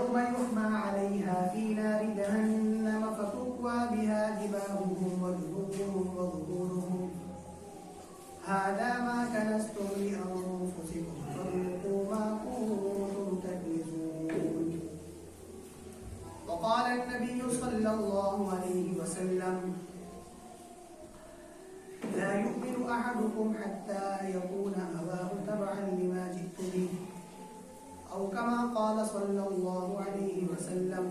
يوم يحمى عليها في نار جهنم فتكوى بها جباههم وظهورهم هذا ما كنزتم لأنفسكم فذوقوا ما كنتم تكنزون. وقال النبي صلى الله عليه وسلم لا يؤمن أحدكم حتى يكون هواه تبعا لما جئت به أو كما قال صلى الله عليه وسلم.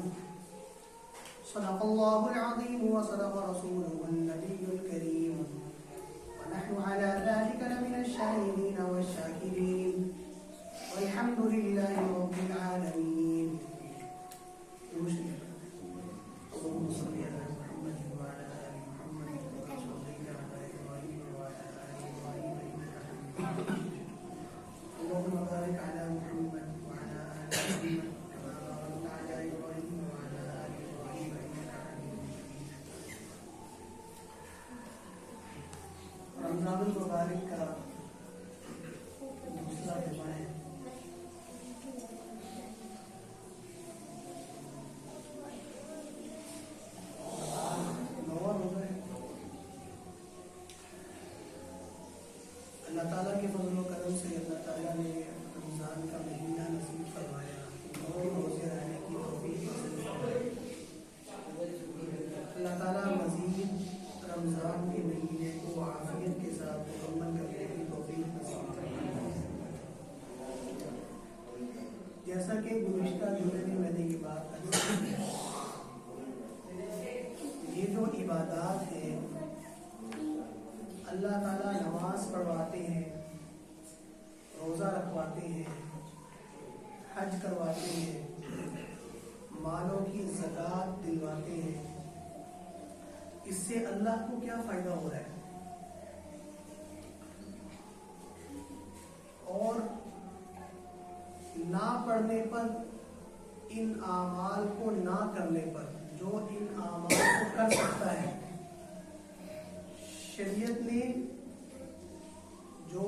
صدق الله العظيم وصدق رسوله النبي الكريم ونحن على ذلك لمن الشاهدين والشاكرين والحمد لله رب العالمين. اللهم صل على محمد وعلى آل محمد كما صليت على إبراهيم وعلى آل إبراهيم إنك حميد مجيد. اللهم بارك على محمد وعلى آل محمد كما باركت على إبراهيم وعلى آل إبراهيم إنك حميد مجيد. رمضان المبارک کا دوسرا جمعہ ہے. اللہ تعالیٰ کے فضل و کرم سے اللہ تعالیٰ نے رمضان کا مہینہ نصیب فرمایا. 9 روزے رہنے کی توفیق حاصل فرمائی. اللہ تعالیٰ مزید رمضان کے مہینے کو عافیت کے ساتھ مکمل کرنے کی توفیق نصیب فرمائے. جیسا کہ گزشتہ جمعے میں نے یہ بات کی، یہ جو عبادات ہیں اللہ تعالیٰ نماز پڑھواتے ہیں، روزہ رکھواتے ہیں، حج کرواتے ہیں، مالوں کی زکوٰۃ دلواتے ہیں. اس سے اللہ کو کیا فائدہ ہو رہا ہے؟ اور نہ پڑھنے پر، ان اعمال کو نہ کرنے پر، جو ان اعمال کو کر سکتا ہے، شریعت نے جو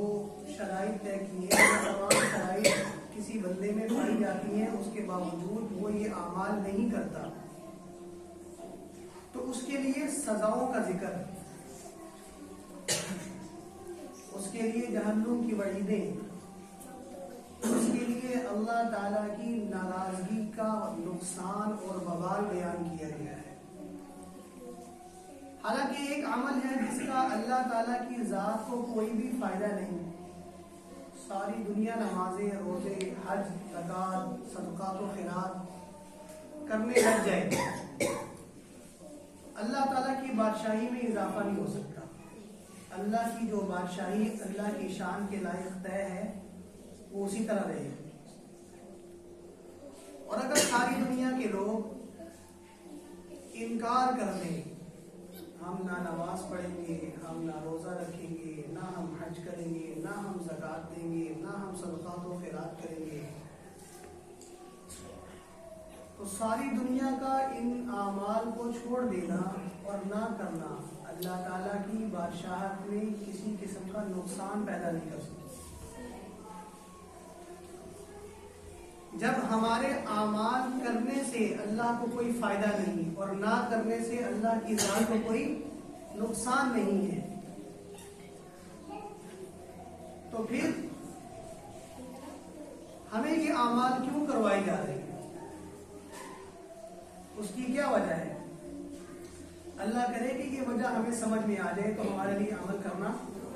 شرائط طے کی ہیں، تمام شرائط کسی بندے میں پائی جاتی ہیں، اس کے باوجود وہ یہ اعمال نہیں کرتا، تو اس کے لیے سزاؤں کا ذکر، اس کے لیے جہنم کی وعیدیں، اس کے لیے اللہ تعالیٰ کی ناراضگی کا نقصان اور وبال بیان کیا گیا ہے. حالانکہ ایک عمل ہے جس کا اللہ تعالیٰ کی ذات کو کوئی بھی فائدہ نہیں. ساری دنیا نمازیں، روزے، حج، زکوٰۃ، صدقات و خیرات کرنے لگ جائے، اللہ تعالیٰ کی بادشاہی میں اضافہ نہیں ہو سکتا. اللہ کی جو بادشاہی اللہ کی شان کے لائق طے ہے وہ اسی طرح رہے گی. اور اگر ساری دنیا کے لوگ انکار کر دیں، ہم نہ نماز پڑھیں گے، ہم نہ روزہ رکھیں گے، نہ ہم حج کریں گے، نہ ہم زکوٰۃ دیں گے، نہ ہم صدقات و خیرات کریں گے، تو ساری دنیا کا ان اعمال کو چھوڑ دینا اور نہ کرنا اللہ تعالیٰ کی بادشاہت میں کسی قسم کا نقصان پیدا نہیں کر سکتا. جب ہمارے اعمال کرنے سے اللہ کو کوئی فائدہ نہیں اور نہ کرنے سے اللہ کی ذات کو کوئی نقصان نہیں ہے، تو پھر ہمیں یہ اعمال کیوں کروائے جا رہے ہیں؟ اس کی کیا وجہ ہے؟ اللہ کرے کہ یہ وجہ ہمیں سمجھ میں آ جائے تو ہمارے لیے عمل کرنا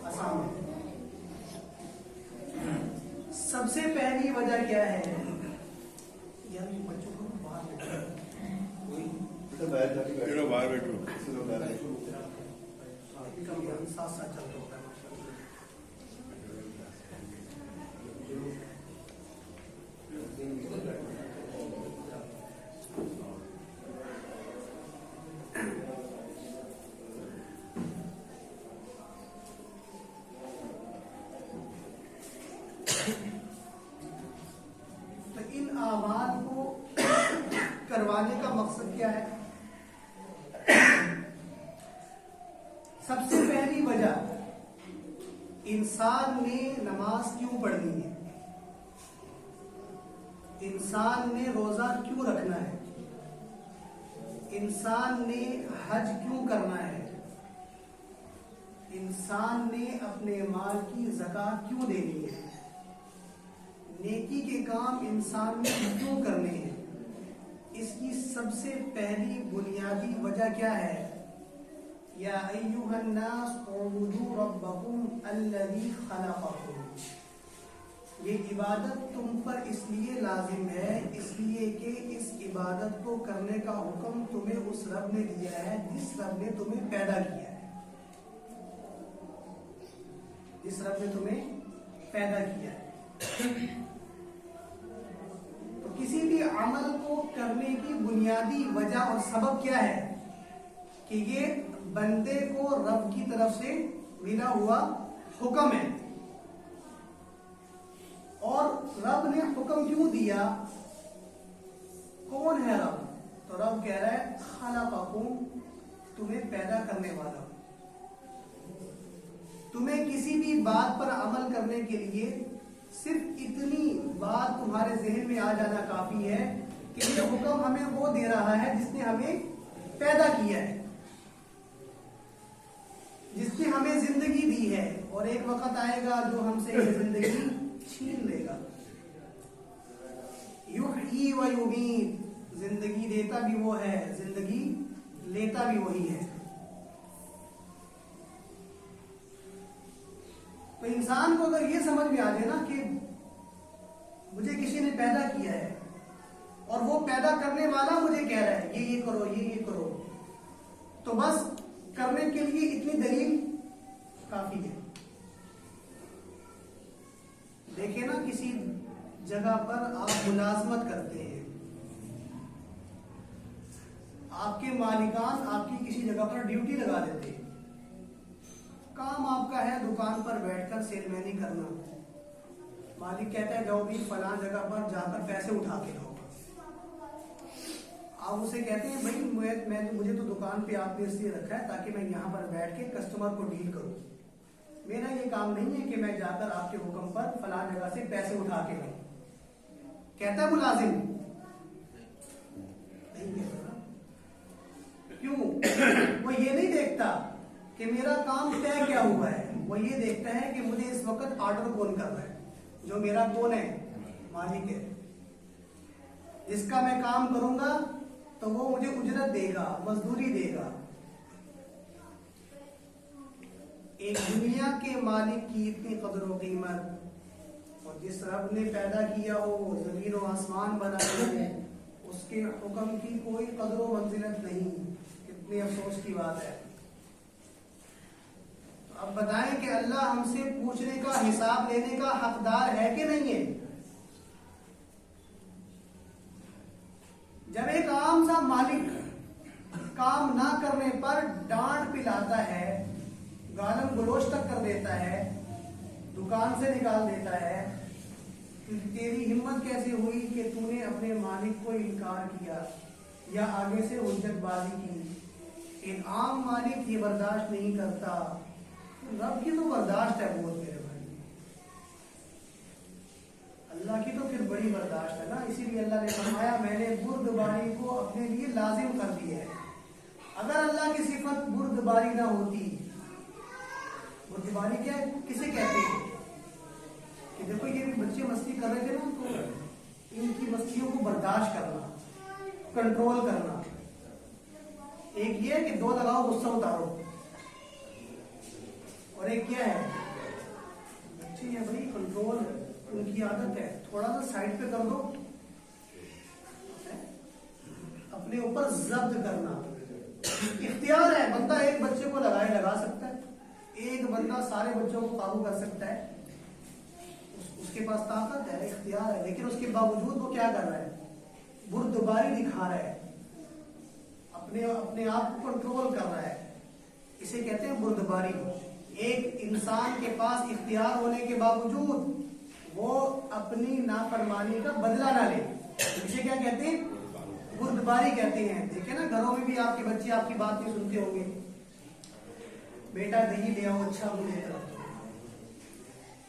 آسان ہے. سب سے پہلی وجہ کیا ہے؟ یار یہ بچوں کو باہر بیٹھو، ساتھ ساتھ چلتا ہوتا ہے. تو ان اعمال کو کروانے کا مقصد کیا ہے؟ سب سے پہلی وجہ، انسان نے نماز کیوں پڑھنی ہے؟ انسان نے روزہ کیوں رکھنا ہے؟ انسان نے حج کیوں کرنا ہے؟ انسان نے اپنے مال کی زکات کیوں دینی ہے؟ نیکی کے کام انسان نے کیوں کرنے ہیں؟ اس کی سب سے پہلی بنیادی وجہ کیا ہے؟ یا ایھا الناس اعبدوا ربکم الذی خلقکم، یہ عبادت تم پر اس لیے لازم ہے، اس لیے کہ اس عبادت کو کرنے کا حکم تمہیں اس رب نے دیا ہے جس رب نے تمہیں پیدا کیا ہے، جس رب نے تمہیں پیدا کیا ہے۔ تو کسی بھی عمل کو کرنے کی بنیادی وجہ اور سبب کیا ہے؟ کہ یہ بندے کو رب کی طرف سے ملا ہوا حکم ہے۔ اور رب نے حکم کیوں دیا؟ کون ہے رب؟ تو رب کہہ رہا ہے خلقکم، تمہیں پیدا کرنے والا، تمہیں کسی بھی بات پر عمل کرنے کے لیے صرف اتنی بات تمہارے ذہن میں آ جانا کافی ہے کہ یہ حکم ہمیں وہ دے رہا ہے جس نے ہمیں پیدا کیا ہے، جس نے ہمیں زندگی دی ہے، اور ایک وقت آئے گا جو ہم سے یہ زندگی چھین لے گا۔ یحیی و یمیت، زندگی دیتا بھی وہ ہے، زندگی لیتا بھی وہی ہے۔ تو انسان کو اگر یہ سمجھ میں آ جائے نا کہ مجھے کسی نے پیدا کیا ہے اور وہ پیدا کرنے والا مجھے کہہ رہا ہے یہ کرو، یہ کرو، تو بس کرنے کے لیے اتنی دلیل کافی ہے۔ دیکھیں نا، کسی جگہ پر آپ ملازمت کرتے ہیں، آپ کے مالکان آپ کی کسی جگہ پر ڈیوٹی لگا دیتے ہیں، کام آپ کا ہے دکان پر بیٹھ کر سیل مینی کرنا، مالک کہتا ہے جاؤ بھی فلاں جگہ پر جا کر پیسے اٹھا کے لاؤ، آپ اسے کہتے ہیں بھائی مجھے تو دکان پہ آپ نے اس لیے رکھا ہے تاکہ میں یہاں پر بیٹھ کے کسٹمر کو ڈیل کروں، میرا یہ کام نہیں ہے کہ میں جا کر آپ کے حکم پر فلاں جگہ سے پیسے اٹھا کے لاؤں۔ کہتا ہے ملازم؟ نہیں کہتا۔ کیوں؟ وہ یہ نہیں دیکھتا کہ میرا کام طے کیا ہوا ہے، وہ یہ دیکھتا ہے کہ مجھے اس وقت آرڈر کون کر رہا ہے، جو میرا کون ہے؟ مالک ہے، جس کا میں کام کروں گا تو وہ مجھے اجرت دے گا، مزدوری دے گا۔ ایک دنیا کے مالک کی اتنی قدر و قیمت، اور جس رب نے پیدا کیا ہو، زمین و آسمان بنائے ہیں، اس کے حکم کی کوئی قدر و منزلت نہیں، کتنی افسوس کی بات ہے۔ اب بتائیں کہ اللہ ہم سے پوچھنے کا، حساب لینے کا حقدار ہے کہ نہیں ہے؟ جب ایک عام سا مالک کام نہ کرنے پر ڈانٹ پلاتا ہے، گالم گلوچ تک کر دیتا ہے، دکان سے نکال دیتا ہے، تیری ہمت کیسے ہوئی کہ تو نے اپنے مالک کو انکار کیا یا آگے سے حجت بازی کی؟ ایک عام مالک یہ برداشت نہیں کرتا، رب کی تو برداشت ہے بہت میرے بھائی، اللہ کی تو پھر بڑی برداشت ہے نا۔ اسی لیے اللہ نے فرمایا میں نے بردباری کو اپنے لیے لازم کر دیا ہے۔ اگر اللہ کی صفت بردباری نہ ہوتی، بردباری کیا ہے، کسے کہتے ہیں کہ دیکھو یہ بھی بچے مستی کر رہے تھے نا، تو ان کی مستیوں کو برداشت کرنا، کنٹرول کرنا۔ ایک یہ ہے کہ دو لگاؤ غصہ اتارو، اور ایک کیا ہے، بچے ہیں بھائی کنٹرول، ان کی عادت ہے، تھوڑا سا سائڈ پہ کر دو، اپنے اوپر ضبط کرنا۔ اختیار ہے، بندہ ایک بچے کو لگا سکتا ہے، ایک بندہ سارے بچوں کو قابو کر سکتا ہے، اس کے پاس طاقت ہے، اختیار ہے، لیکن اس کے باوجود وہ کیا کر رہا ہے؟ بردباری دکھا رہا ہے، اپنے آپ کو کنٹرول کر رہا ہے، اسے کہتے ہیں بردباری۔ ایک انسان کے پاس اختیار ہونے کے باوجود وہ اپنی نافرمانی کا بدلہ نہ لے، اسے کیا کہتے ہیں؟ بردباری کہتے ہیں۔ دیکھیں نا گھروں میں بھی آپ کے بچے آپ کی بات نہیں سنتے ہوں گے، بیٹا دہی لے آؤ، اچھا ابو لے کر،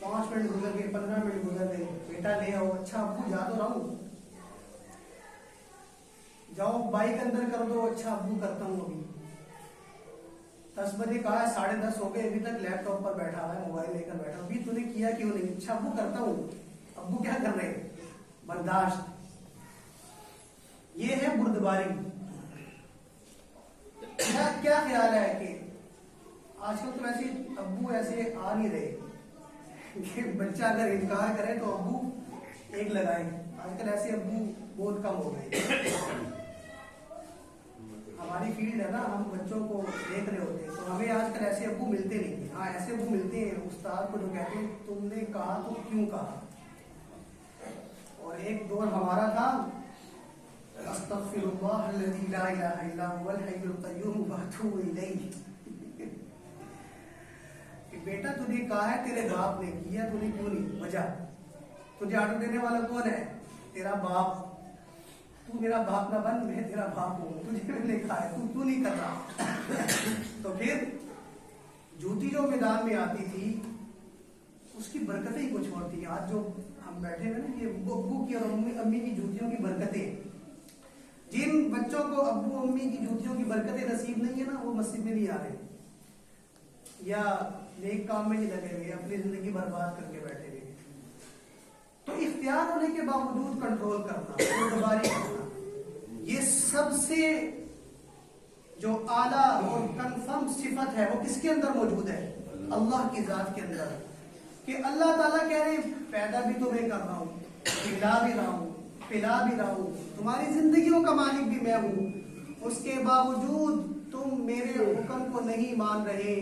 5 منٹ گزر گئے، 15 منٹ گزر گئے، بیٹا لے آؤ، اچھا ابو جا تو رہا ہوں، جاؤ بائک اندر کر دو. اچھا ابو کرتا ہوں ابھی. 10 بجے کہا ہے 10:30 ہو گئے ابھی تک لیپ ٹاپ پر بیٹھا ہوا ہے, موبائل لے کر بیٹھا. ابھی تو نے کیا کیوں نہیں؟ اچھا ابو کرتا ہوں. ابو کیا کر رہے ہیں؟ برداشت. یہ ہے بردباری. کیا خیال ہے کہ آج کل تو ایسے ابو ایسے آ نہیں رہے کہ بچہ اگر انکار کرے تو ابو ایک لگائیں. آج کل ایسے ابو بہت کم ہو گئے. ہماری فیلڈ ہے نا, ہم بچوں کو دیکھ رہے ہوتے ہیں تو ہمیں آج کل ایسے ابو ملتے نہیں. ہاں ایسے ابو ملتے ہیں استاد کو جو کہتے ہیں تم نے کہا تو کیوں کہا. اور ایک دور ہمارا تھا استغفر اللہ الذی لا الہ الا هو الحی القیوم واتوب الیہ. کہ بیٹا تجھے کہا ہے تیرے باپ نے کیا, تو نے کیوں نہیں وجہ. تجھے آرڈر دینے والا کون ہے؟ تیرا باپ. تو میرا باپ نہ بن, میں تیرا باپ ہوں. تجھے میں نے کہا ہے, تو کیوں نہیں کر رہا؟ تو پھر جوتی جو میدان میں آتی تھی اس کی برکتیں ہی کچھ اور تھی. آج جو ہم بیٹھے ہوئے نا, یہ ابو کی اور امی کی جوتیوں کی برکتیں. جن بچوں کو ابو امی کی جوتیوں کی برکتیں نصیب نہیں ہے نا, وہ مسجد میں نہیں آ رہے یا نیک کام میں نہیں لگے ہوئے, اپنی زندگی برباد کر کے بیٹھے ہوئے. تو اختیار ہونے کے باوجود کنٹرول کرنا, بردباری کرنا, یہ سب سے جو اعلیٰ اور کنفرم صفت ہے وہ کس کے اندر موجود ہے؟ اللہ کی ذات کے اندر. کہ اللہ تعالیٰ کہہ رہے ہیں پیدا بھی تو میں کر رہا ہوں, کھلا بھی رہا ہوں, پلا بھی رہا ہوں, تمہاری زندگیوں کا مالک بھی میں ہوں. اس کے باوجود تم میرے حکم کو نہیں مان رہے.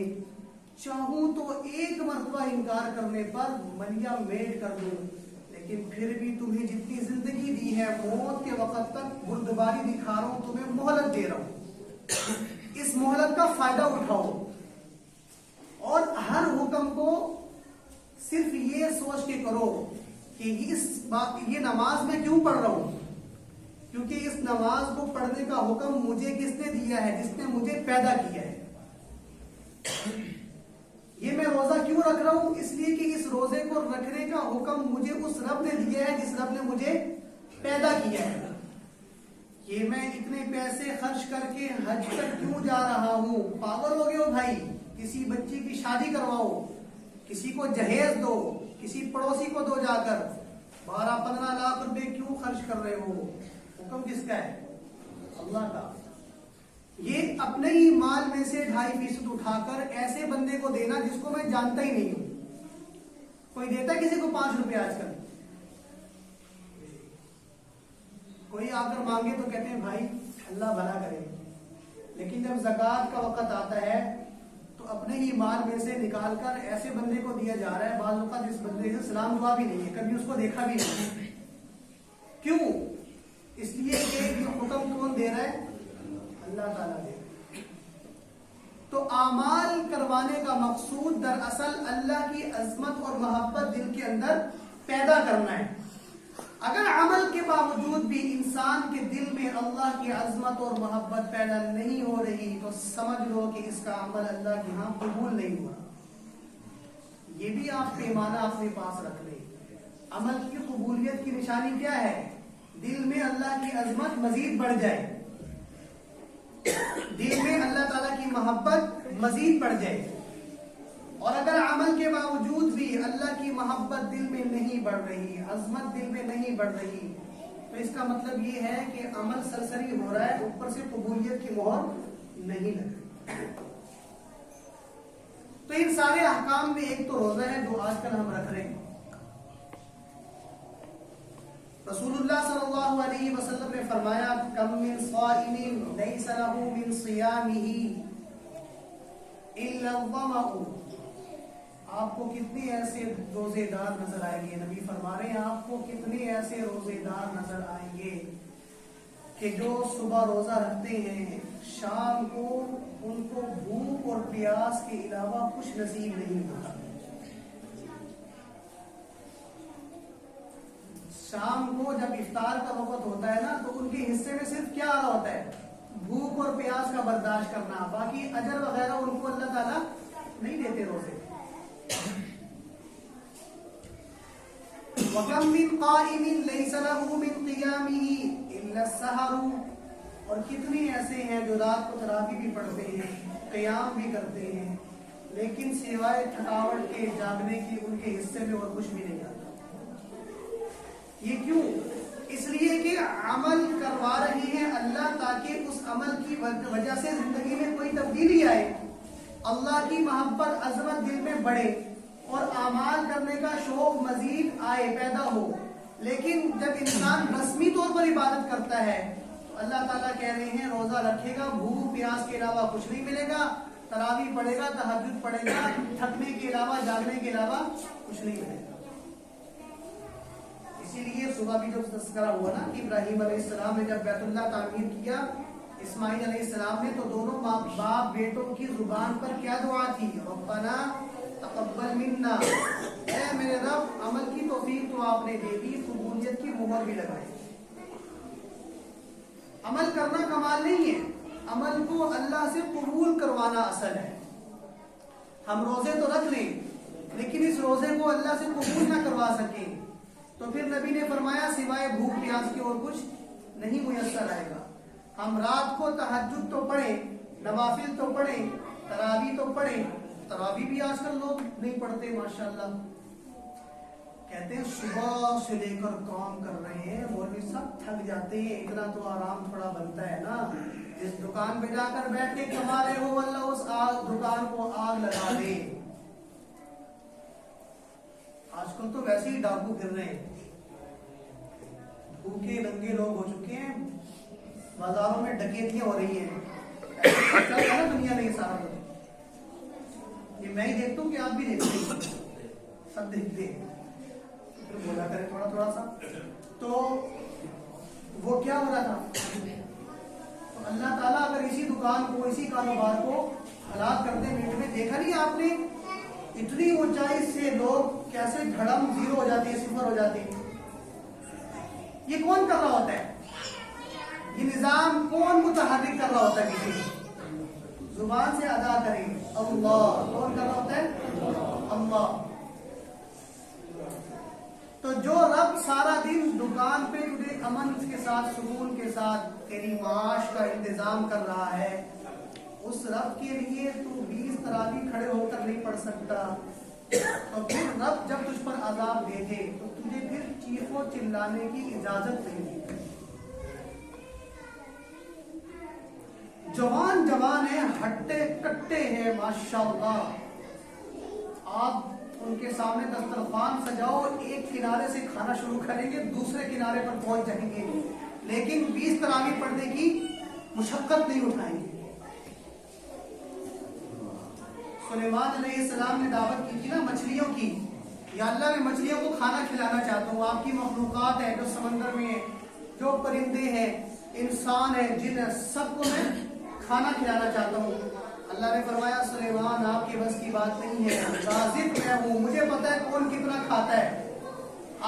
چاہوں تو ایک مرتبہ انکار کرنے پر ملیا میٹ کر دوں, لیکن پھر بھی تمہیں جتنی زندگی دی ہے موت کے وقت تک بردباری دکھا رہا ہوں, تمہیں مہلت دے رہا ہوں. اس مہلت کا فائدہ اٹھاؤ اور ہر حکم کو صرف یہ سوچ کے کرو کہ یہ نماز میں کیوں پڑھ رہا ہوں, کیونکہ اس نماز کو پڑھنے کا حکم مجھے کس نے دیا ہے؟ جس نے مجھے پیدا کیا ہے. یہ میں روزہ کیوں رکھ رہا ہوں؟ اس لیے کہ اس روزے کو رکھنے کا حکم مجھے اس رب نے دیا ہے جس رب نے مجھے پیدا کیا ہے. یہ میں اتنے پیسے خرچ کر کے حج تک کیوں جا رہا ہوں؟ پاگل ہو گئے ہو بھائی. کسی بچی کی شادی کرواؤ, کسی کو جہیز دو, کسی پڑوسی کو دو, جا کر 12-15 لاکھ روپے کیوں خرچ کر رہے ہو؟ حکم کس کا ہے؟ اللہ کا. یہ اپنے ہی مال میں سے 2.5% اٹھا کر ایسے بندے کو دینا جس کو میں جانتا ہی نہیں ہوں. کوئی دیتا ہے کسی کو 5 روپے آج کل؟ کوئی آ کر مانگے تو کہتے ہیں بھائی اللہ بھلا کرے. لیکن جب زکوٰۃ کا وقت آتا ہے تو اپنے ہی مال میں سے نکال کر ایسے بندے کو دیا جا رہا ہے, بعض اوقات جس بندے سے سلام دعا بھی نہیں ہے, کبھی اس کو دیکھا بھی نہیں. کیوں؟ اس لیے کہ یہ حکم کون دے رہا ہے؟ اللہ تعالیٰ دے رہا ہے. تو اعمال کروانے کا مقصود دراصل اللہ کی عظمت اور محبت دل کے اندر پیدا کرنا ہے. اگر عمل کے باوجود بھی انسان کے دل میں اللہ کی عظمت اور محبت پیدا نہیں ہو رہی تو سمجھ لو کہ اس کا عمل اللہ کے ہاں قبول نہیں ہوا. یہ بھی آپ پیمانہ اپنے پاس رکھ لیں. عمل کی قبولیت کی نشانی کیا ہے؟ دل میں اللہ کی عظمت مزید بڑھ جائے, دل میں اللہ تعالیٰ کی محبت مزید بڑھ جائے. اور اگر عمل کے باوجود بھی اللہ کی محبت دل میں نہیں بڑھ رہی, عظمت دل میں نہیں بڑھ رہی, تو اس کا مطلب یہ ہے کہ عمل سرسری ہو رہا ہے, اوپر سے قبولیت کی مہر نہیں لگ رہی. تو ان سارے احکام میں ایک تو روزہ ہے جو آج کل ہم رکھ رہے ہیں. رسول اللہ صلی اللہ علیہ وسلم نے فرمایا کم من صائم لیس لہ من صیامہ الا الظمأ. آپ کو کتنے ایسے روزے دار نظر آئیں گے؟ نبی فرما رہے ہیں آپ کو کتنے ایسے روزے دار نظر آئیں گے کہ جو صبح روزہ رکھتے ہیں, شام کو ان کو بھوک اور پیاس کے علاوہ کچھ نصیب نہیں ہوتا. شام کو جب افطار کا وقت ہوتا ہے نا تو ان کے حصے میں صرف کیا آ رہا ہوتا ہے؟ بھوک اور پیاس کا برداشت کرنا. باقی اجر وغیرہ ان کو اللہ تعالیٰ نہیں دیتے روزے. وَكَمْ مِنْ قَائِمٍ لَيْسَ لَهُ مِنْ قِيَامِهِ إِلَّا السَّحَرُ اور کتنے ایسے ہیں جو رات کو تراویح بھی پڑھتے ہیں، قیام بھی کرتے ہیں، لیکن سوائے تھکاوٹ کے جاگنے کی ان کے حصے میں اور کچھ بھی نہیں آتا۔ یہ کیوں؟ اس لیے کہ عمل کروا رہے ہیں اللہ تاکہ اس عمل کی وجہ سے زندگی میں کوئی تبدیلی آئے، اللہ کی محبت عظمت دل میں بڑھے اور اعمال کرنے کا شوق مزید آئے، پیدا ہو۔ لیکن جب انسان رسمی طور پر عبادت کرتا ہے تو اللہ تعالیٰ کہہ رہے ہیں روزہ رکھے گا، بھوک پیاس کے علاوہ کچھ نہیں ملے گا، تراویح پڑھے گا، تہجد پڑھے گا، تھکنے کے علاوہ جاگنے کے علاوہ کچھ نہیں ملے گا۔ اسی لیے صبح بھی جو تذکرہ ہوا نا کہ ابراہیم علیہ السلام نے جب بیت اللہ تعمیر کیا، اسماعیل علیہ السلام نے، تو دونوں باپ بیٹوں کی زبان پر کیا دعا تھی؟ ربنا تقبل منا، اے میرے رب عمل کی توفیق تو آپ نے دے دی، قبولیت کی مہر بھی لگائی۔ عمل کرنا کمال نہیں ہے، عمل کو اللہ سے قبول کروانا اصل ہے۔ ہم روزے تو رکھ لیں لیکن اس روزے کو اللہ سے قبول نہ کروا سکیں تو پھر نبی نے فرمایا سوائے بھوک پیاس کے اور کچھ نہیں میسر آئے گا۔ ہم رات کو تہجد تو پڑھیں، نوافل تو پڑھیں، تراویح تو پڑھیں، تراویح بھی آج کل لوگ نہیں پڑھتے ماشاءاللہ۔ کہتے ہیں صبح سے لے کر کام کر رہے ہیں، مولوی سب تھک جاتے ہیں، اتنا تو آرام تھوڑا بنتا ہے نا، جس دکان پہ جا کر بیٹھ کے کما رہے ہو اللہ اس دکان کو آگ لگا دے۔ آج کل تو ویسے ہی ڈاکو پھر رہے ہیں، بھوکے ننگے لوگ ہو چکے ہیں، بازاروں میں ڈکیتیاں ہو رہی ہیں، نا دنیا میں یہ سارا کچھ، یہ میں ہی دیکھتا ہوں کہ آپ بھی دیکھتے ہیں، سب دیکھتے ہیں، پھر بولا کریں تھوڑا تھوڑا سا۔ تو وہ کیا ہو رہا تھا؟ تو اللہ تعالیٰ اگر اسی دکان کو، اسی کاروبار کو ہلاک کرتے میٹ میں، دیکھا نہیں آپ نے اتنی اونچائی سے لوگ کیسے دھڑم زیرو ہو جاتے ہیں، صفر ہو جاتے ہیں؟ یہ کون کر رہا ہوتا ہے؟ یہ نظام کون متحرک کر رہا ہوتا ہے؟ کسی زبان سے ادا کریں اللہ، کون کر رہا ہوتا ہے؟ اللہ۔ تو جو رب سارا دن دکان پہ تجھے امن کے ساتھ، سکون کے ساتھ تیری معاش کا انتظام کر رہا ہے، اس رب کے لیے تو 20 تراویح کھڑے ہو کر نہیں پڑھ سکتا، تو پھر رب جب تجھ پر عذاب دے دے تو تجھے پھر چیخو چلانے کی اجازت نہیں دی۔ جوان جوان ہیں، ہٹے کٹے ہیں ماشاءاللہ، آپ ان کے سامنے دسترخوان سجاؤ، ایک کنارے سے کھانا شروع کریں گے، دوسرے کنارے پر پہنچ جائیں گے، لیکن 20 تراویح پڑھنے کی مشقت نہیں اٹھائیں گے۔ سلیمان علیہ السلام نے دعوت کی تھی نا مچھلیوں کی، یا اللہ میں مچھلیوں کو کھانا کھلانا چاہتا ہوں، آپ کی مخلوقات ہیں جو سمندر میں ہیں، جو پرندے ہیں، انسان ہیں، جن ہیں، سب کو میں کھانا کھلانا چاہتا ہوں۔ اللہ نے فرمایا سلیمان آپ کی بس کی بات نہیں ہے، رازق میں ہوں، مجھے پتا ہے کون کتنا کھاتا ہے۔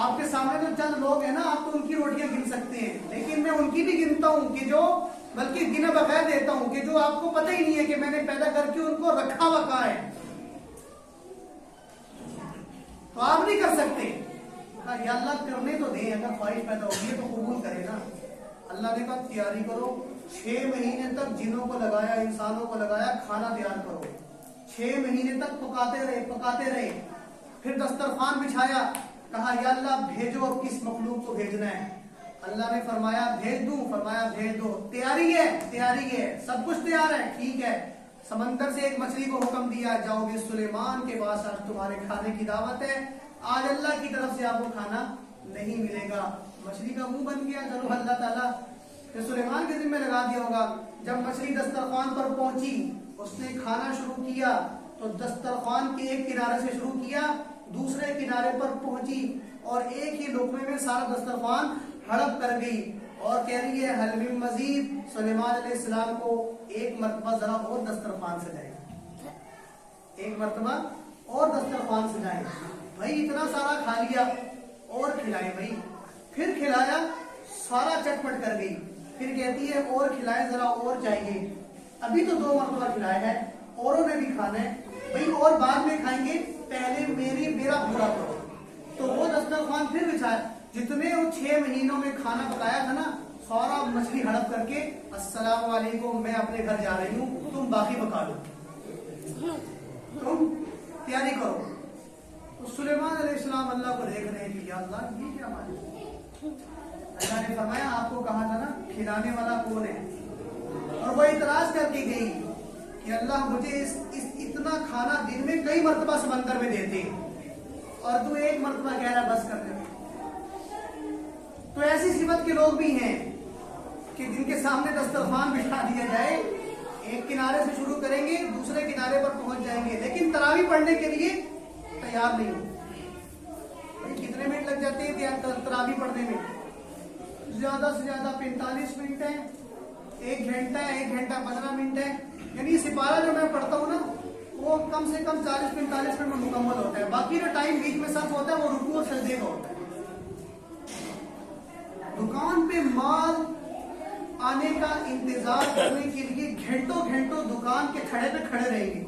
آپ کے سامنے تو چند لوگ ہیں نا، آپ تو ان کی روٹیاں گن سکتے ہیں، لیکن میں ان کی بھی گنتا ہوں کہ جو، بلکہ گنا بغیر دیتا ہوں کہ جو آپ کو پتہ ہی نہیں ہے کہ میں نے پیدا کر کے ان کو رکھا ہوا کہاں ہے، تو آپ نہیں کر سکتے۔ یا اللہ کرنے تو دیں، اگر خواہش پیدا ہوگی ہے تو قبول کرے نا۔ اللہ نے کہا تیاری کرو، 6 مہینے تک جنوں کو لگایا، انسانوں کو لگایا، کھانا تیار کرو، 6 مہینے تک پکاتے رہے، پھر دسترخوان بچھایا، کہا یا اللہ بھیجو اب کس مخلوق کو بھیجنا ہے۔ اللہ نے فرمایا بھیج دوں، فرمایا بھیج دو، تیاری ہے، سب کچھ تیار ہے، ٹھیک ہے۔ سمندر سے ایک مچھلی کو حکم دیا، جاؤ گے سلیمان کے پاس، آج تمہارے کھانے کی دعوت ہے، آج اللہ کی طرف سے آپ کو کھانا نہیں ملے گا۔ مچھلی کا منہ بن گیا، چلو اللہ تعالیٰ پھر سلیمان کے ذمہ لگا دیا ہوگا۔ جب مچھلی دسترخوان پر پہنچی، اس نے کھانا شروع کیا تو دسترخوان کے ایک کنارے سے شروع کیا، دوسرے کنارے پر پہنچی اور ایک ہی لقمے میں سارا دسترخوان ہڑپ کر گئی اور کہہ رہی ہے حل من مزید۔ سلیمان علیہ السلام کو ایک مرتبہ ذرا اور دسترخوان سجائے، ایک مرتبہ اور دسترخوان سجائے، بھائی اتنا سارا کھا لیا اور کھلائے، بھائی پھر کھلایا، سارا چٹپٹ کر گئی، پھر کہتی ہے اور کھلائے، ذرا اور چاہیے، ابھی تو 2 مرتبہ کھلایا ہے، اوروں نے بھی کھانا ہے، بھائی اور بعد میں کھائیں گے، پہلے میرا پورا کرو۔ تو وہ دسترخوان پھر بچھایا، جتنے وہ 6 مہینوں میں کھانا پکایا تھا نا، فوراً مچھلی ہڑپ کر کے السلام علیکم میں اپنے گھر جا رہی ہوں, تم باقی پکا لو, تم تیاری کرو. تو سلیمان علیہ السلام اللہ کو دیکھ رہے ہیں کہ یا اللہ یہ کیا بات ہے. اللہ نے فرمایا آپ کو کہا تھا نا کھلانے والا کون ہے. اور وہ اعتراض کر کے گئی کہ اللہ مجھے اتنا کھانا دن میں کئی مرتبہ سمندر میں دیتے ہیں اور تو ایک مرتبہ کہہ رہا بس کر دے. تو ایسی صفت کے لوگ بھی ہیں کہ جن کے سامنے دسترخوان بچھا دیا جائے ایک کنارے سے شروع کریں گے دوسرے کنارے پر پہنچ جائیں گے, لیکن تراویح پڑھنے کے لیے تیار نہیں ہو. کتنے منٹ لگ جاتے ہیں تراویح پڑھنے میں؟ زیادہ سے زیادہ 45 منٹ ہے, 1 گھنٹہ ہے, 1 گھنٹہ 15 منٹ ہے. یعنی سپارہ جو میں پڑھتا ہوں نا وہ کم سے کم 40-45 منٹ میں مکمل ہوتا ہے. باقی جو ٹائم بیچ میں سب ہوتا ہے وہ رکوع اور سجدے کا ہوتا ہے. دکان پہ مال آنے کا انتظار کرنے کے لیے گھنٹوں گھنٹوں دکان کے کھڑے پہ کھڑے رہیں گے.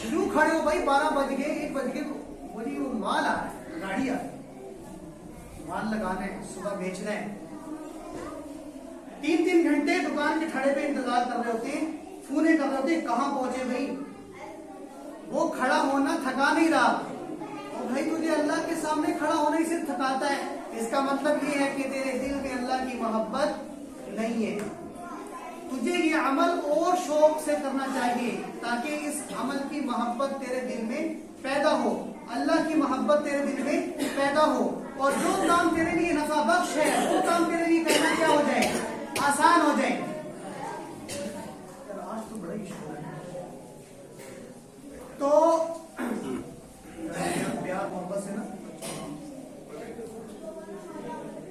کیوں کھڑے ہو بھائی؟ 12 بج گئے 1 بج گئے, بولی وہ مال آ رہا ہے, گاڑی آ رہی ہے, مال لگانا ہے, صبح بیچنا ہے. 3-3 گھنٹے دکان کے کھڑے پہ انتظار کر رہے ہوتے ہیں, فونے کر رہے ہوتے ہیں کہاں پہنچے بھائی. وہ کھڑا ہونا تھکا نہیں رہا, اور بھائی تجھے اللہ کے سامنے کھڑا ہونا ہی صرف تھکاتا ہے. اس کا مطلب یہ ہے کہ تیرے دل میں اللہ کی محبت نہیں ہے. تجھے یہ عمل اور شوق سے کرنا چاہیے تاکہ اس عمل کی محبت تیرے دل میں پیدا ہو, اللہ کی محبت تیرے دل میں پیدا ہو, اور جو کام تیرے لیے نفع بخش ہے وہ کام تیرے لیے کرنا کیا ہو جائے, آسان ہو جائے. آج تو بڑا ہی شور ہے. تو پیار محبت سے نا,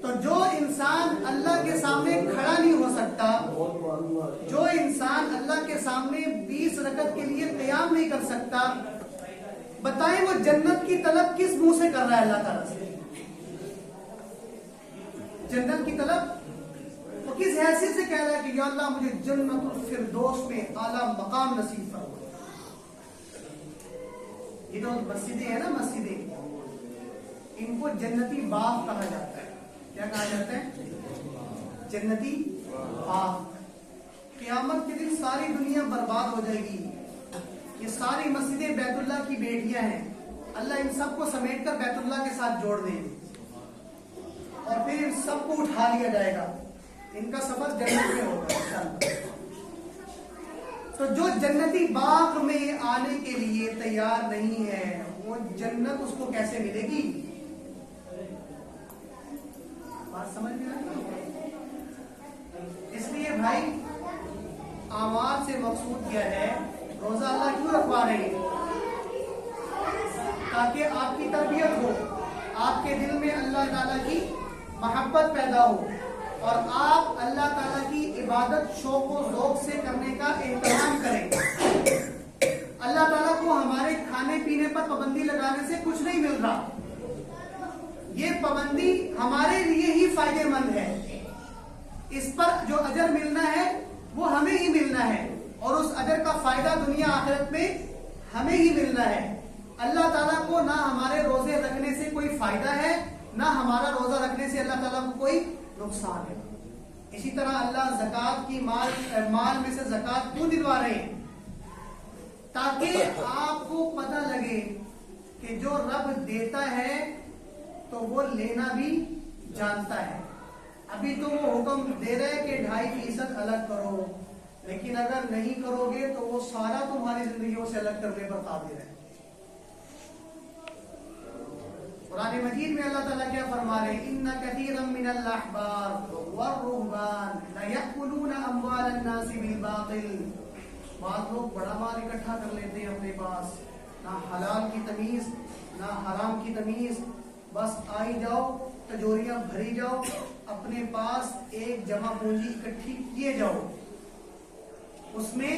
تو جو انسان اللہ کے سامنے کھڑا نہیں ہو سکتا, جو انسان اللہ کے سامنے 20 رکعت کے لیے قیام نہیں کر سکتا, بتائیں وہ جنت کی طلب کس منہ سے کر رہا ہے اللہ تعالیٰ سے؟ جنت کی طلب وہ کس حیثیت سے کہہ رہا ہے کہ یا اللہ مجھے جنت الفردوس میں اعلیٰ مقام نصیب فرما. یہ جو مسجدیں ہیں نا, مسجدیں, ان کو جنتی باغ کہا جاتا ہے. کیا کہا جاتا ہے؟ جنتی باغ. قیامت کے دن ساری دنیا برباد ہو جائے گی. یہ ساری مسجدیں بیت اللہ کی بیٹیاں ہیں, اللہ ان سب کو سمیٹ کر بیت اللہ کے ساتھ جوڑ دیں گے اور پھر ان سب کو اٹھا لیا جائے گا. ان کا سفر جنت میں ہوگا انشاءاللہ. تو جو جنتی باغ میں آنے کے لیے تیار نہیں ہے وہ جنت اس کو کیسے ملے گی؟ بات سمجھ میں آئی؟ اس لیے بھائی اعمال سے مقصود کیا ہے؟ روزہ اللہ کیوں رکھوا رہے ہیں؟ تاکہ آپ کی تربیت ہو, آپ کے دل میں اللہ تعالیٰ کی محبت پیدا ہو اور آپ اللہ تعالیٰ کی عبادت شوق و ذوق سے کرنے کا اہتمام کریں. اللہ تعالیٰ کو ہمارے کھانے پینے پر پابندی لگانے سے کچھ نہیں مل رہا. یہ پابندی ہمارے لیے ہی فائدے مند ہے. اس پر جو اجر ملنا ہے وہ ہمیں ہی ملنا ہے, اور اس اجر کا فائدہ دنیا آخرت میں ہمیں ہی ملنا ہے. اللہ تعالیٰ کو نہ ہمارے روزے رکھنے سے کوئی فائدہ ہے, نہ ہمارا روزہ رکھنے سے اللہ تعالیٰ کو کوئی نقصان ہے. اسی طرح اللہ زکوٰۃ کی مال میں سے زکوٰۃ کیوں دلوا رہے ہیں؟ تاکہ آپ کو پتہ لگے کہ جو رب دیتا ہے تو وہ لینا بھی جانتا ہے. ابھی تو وہ حکم دے رہے کہ 2.5% الگ کرو, لیکن اگر نہیں کرو گے تو وہ سارا تمہاری زندگیوں سے الگ کرنے پر قادر ہے. قرآن مجید میں اللہ تعالیٰ کیا فرما رہے ہیں؟ ان کثیرا من الاحبار والرهبان ليأكلون اموال الناس بالباطل. بعض لوگ بڑا مال اکٹھا کر لیتے ہیں اپنے پاس, نہ حلال کی تمیز نہ حرام کی تمیز, بس آئی جاؤ تجوریاں بھری جاؤ, اپنے پاس ایک جمع پونجی اکٹھی کیے جاؤ, اس میں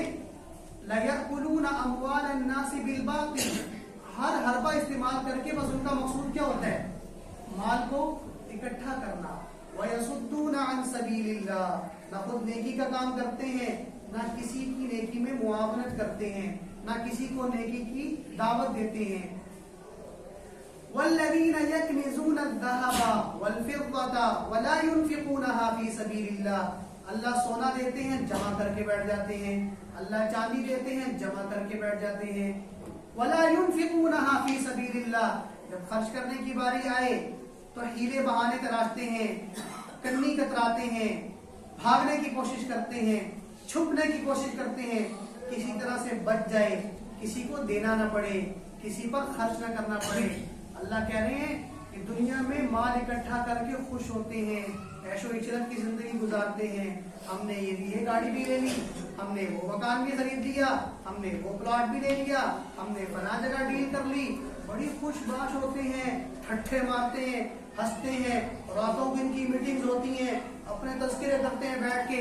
لَيَأْكُلُونَ أَمْوَالَ النَّاسِ بِالْبَاطِلِ, ہر حربہ استعمال کر کے بس ان کا مقصود کیا ہوتا ہے؟ مال کو اکٹھا کرنا. وَيَصُدُّونَ عَنْ سَبِيلِ اللَّهِ, نہ خود نیکی کا کام کرتے ہیں, نہ کسی کی نیکی میں معاونت کرتے ہیں, نہ کسی کو نیکی کی دعوت دیتے ہیں. والذین یکنزون الذهب والفضة ولا ينفقونها فی سبیل اللہ، اللہ سونا دیتے ہیں جمع کر کے بیٹھ جاتے ہیں، اللہ چاندی دیتے ہیں جمع کر کے بیٹھ جاتے ہیں، ولا ينفقونها فی سبیل اللہ، جب خرچ کرنے کی باری آئے تو ہیلے بہانے تراشتے ہیں، کنی کتراتے ہیں، بھاگنے کی کوشش کرتے ہیں، چھپنے کی کوشش کرتے ہیں، کسی طرح سے بچ جائے، کسی کو دینا نہ پڑے، کسی پر خرچ نہ کرنا پڑے۔ اللہ کہہ رہے ہیں کہ دنیا میں مال اکٹھا کر کے خوش ہوتے ہیں، عیش و عشرت کی زندگی گزارتے ہیں، ہم نے یہ گاڑی بھی لے لی، ہم نے وہ مکان بھی خرید لیا، ہم نے وہ پلاٹ بھی لے لیا، ہم نے فلاں جگہ ڈیل کر لی، بڑی خوش باش ہوتے ہیں، ٹھٹھے مارتے ہیں، ہنستے ہیں، راتوں کو ان کی میٹنگز ہوتی ہیں، اپنے تذکرے کرتے ہیں بیٹھ کے،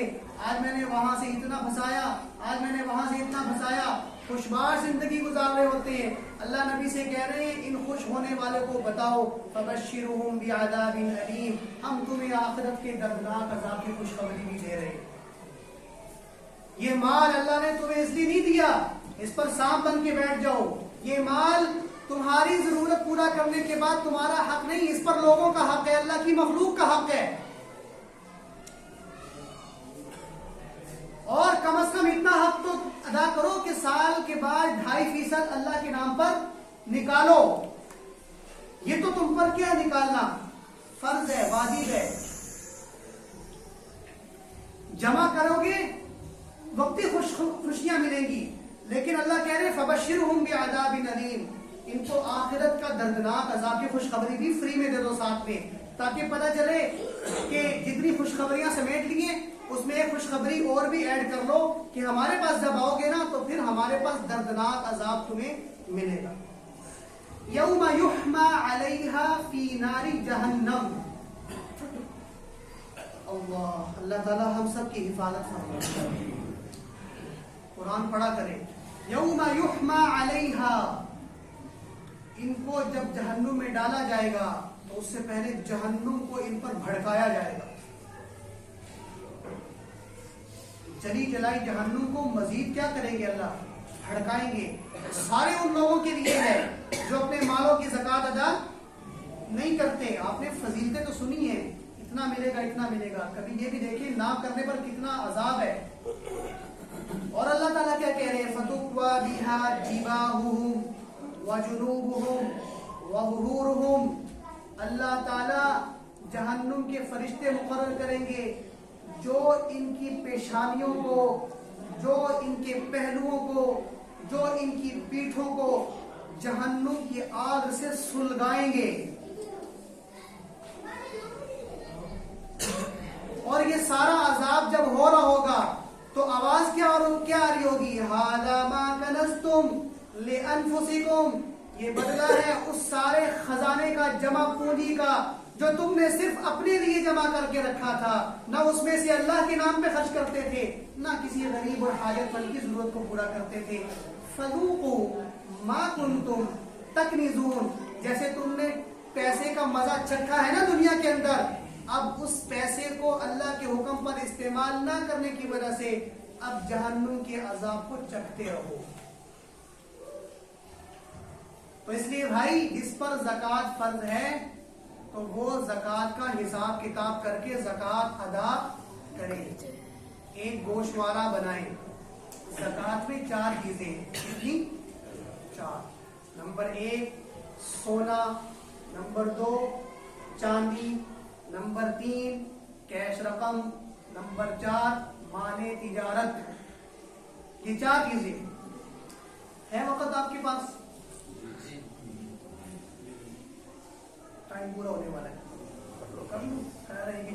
آج میں نے وہاں سے اتنا پھنسایا، آج میں نے وہاں سے اتنا پھنسایا، خوشباش زندگی گزار رہے ہوتے ہیں۔ اللہ نبی سے کہہ رہے ہیں ان خوش ہونے والے کو بتاؤ فبشرہم بعذاب علیم، ہم تمہیں آخرت کے دردناک عذاب کی خوشخبری بھی دے رہے ہیں۔ یہ مال اللہ نے تمہیں اس لیے نہیں دیا اس پر سانپ بن کے بیٹھ جاؤ، یہ مال تمہاری ضرورت پورا کرنے کے بعد تمہارا حق نہیں، اس پر لوگوں کا حق ہے، اللہ کی مخلوق کا حق ہے۔ اور کم از کم اتنا حق تو ادا کرو کہ سال کے بعد 2.5% اللہ کے نام پر نکالو۔ یہ تو تم پر کیا نکالنا، فرض ہے، واجب ہے، جمع کرو گے وقتی خوشیاں ملیں گی، لیکن اللہ کہہ رہے فبشرہم بعذاب علیم، ان کو آخرت کا دردناک عذاب کی خوشخبری بھی فری میں دے دو ساتھ میں، تاکہ پتہ چلے کہ جتنی خوشخبریاں سمیٹ لیے اس میں ایک خوشخبری اور بھی ایڈ کر لو کہ ہمارے پاس جب آؤ گے نا تو پھر ہمارے پاس دردناک عذاب تمہیں ملے گا۔ یوم یحمى علیہا فی نار جہنم، اللہ تعالی ہم سب کی حفاظت فرمائے، قرآن پڑھا کرے۔ یوم یحمى علیہا، ان کو جب جہنم میں ڈالا جائے گا تو اس سے پہلے جہنم کو ان پر بھڑکایا جائے گا، چلی جلائی جہنم کو مزید کیا کریں گے اللہ، بھڑکائیں گے۔ سارے ان لوگوں کے لیے ہے جو اپنے مالوں کی زکوٰۃ ادا نہیں کرتے۔ آپ نے فضیلتیں تو سنی ہیں، اتنا ملے گا اتنا ملے گا، کبھی یہ بھی دیکھیں نہ کرنے پر کتنا عذاب ہے۔ اور اللہ تعالیٰ کیا کہہ رہے ہیں فَتُقْوَى بِهَا جِبَاهُهُمْ وَجُنُوبُهُمْ وَظُهُورُهُمْ، اللہ تعالیٰ جہنم کے فرشتے مقرر کریں گے جو ان کی پیشانیوں کو، جو ان کے پہلوؤں کو، جو ان کی پیٹھوں کو جہنم کی آگ سے سلگائیں گے۔ اور یہ سارا عذاب جب ہو رہا ہوگا تو آواز کیا آ رہی ہوگی، هَذَا مَا كَنَزْتُمْ لِأَنفُسِكُمْ، یہ بدلہ ہے اس سارے خزانے کا، جمع پونجی کا جو تم نے صرف اپنے لیے جمع کر کے رکھا تھا، نہ اس میں سے اللہ کے نام پہ خرچ کرتے تھے، نہ کسی غریب اور حاجت مند کی ضرورت کو پورا کرتے تھے۔ فَذُوقُوا مَا كُنْتُمْ تَكْنِزُونَ، جیسے تم نے پیسے کا مزہ چکھا ہے نا دنیا کے اندر، اب اس پیسے کو اللہ کے حکم پر استعمال نہ کرنے کی وجہ سے اب جہنم کے عذاب کو چکھتے رہو۔ تو اس لیے بھائی جس پر زکوٰۃ فرض ہے تو وہ زکوٰۃ کا حساب کتاب کر کے زکوٰۃ ادا کریں، ایک گوشوارہ بنائیں۔ زکوٰۃ میں 4 چیزیں، کتنی؟ 4۔ نمبر 1 سونا، نمبر 2 چاندی، نمبر 3 کیش رقم، نمبر 4 مال تجارت۔ یہ 4 چیزیں ہے۔ وقت آپ کے پاس؟ ٹائم پورا ہونے والا ہے، کر رہے ہیں۔